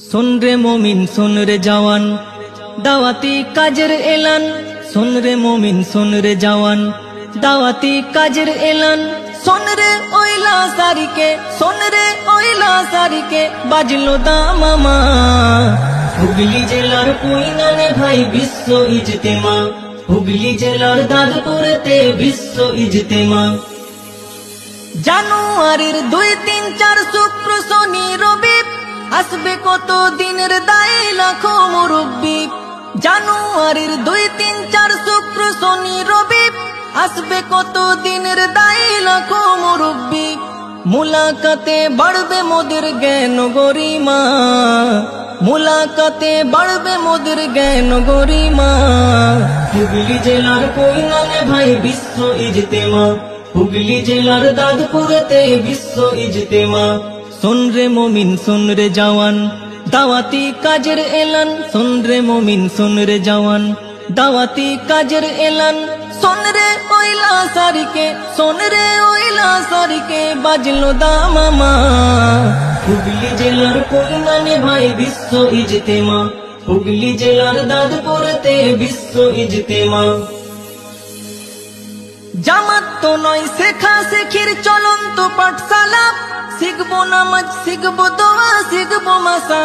सुन रे मोमिन सुन रे जवान दावती काजर एलान। सुन रे मोमिन सुन रे जवान दावती काजर एलान। सुन रे ओइला सारिके सुन रे ओइला सारिके बाजलो दामामा। हुगली জেলার পুইনানে ভাই বিশ্ব ইজতেমা। হুগলি জেলার দাদপুরেতে বিশ্ব ইজতেমা। জানুয়ারির 2, 3, 4 শুক্র শনি রবি আসবে কত দিনের দায় লাখো মুরব্বি। জানুয়ারির 2, 3, 4 শুক্র শনি রবি আসবে কত দিনের দায় লাখো মুরব্বি। মুলাকাতে বাড়বে মোদের জ্ঞান গরিমা। মুলাকাতে বাড়বে মোদের জ্ঞান গরিমা। হুগলি জেলার পুইনানে ভাই বিশ্ব ইজতেমা। হুগলি জেলার দাদপুরেতে বিশ্ব ইজতেমা। सुन रे मोमिन सुन रे जवान दावती काजर एलान। सुन रे मोमिन सुन रे जवान दावती काजर एलान। सुन रे ओइला सारिके सुन रे ओइला सारिके बाजलो दामामा। হুগলি জেলার পুইনানে ভাই বিশ্ব ইজতেমা। হুগলি জেলার দাদপুরেতে বিশ্ব ইজতেমা। জামাত তো নয় শেখা শেখির চলন্ত পাঠশালা। শিখবো নামাজ শিখবো দোয়া শিখবো মাসা।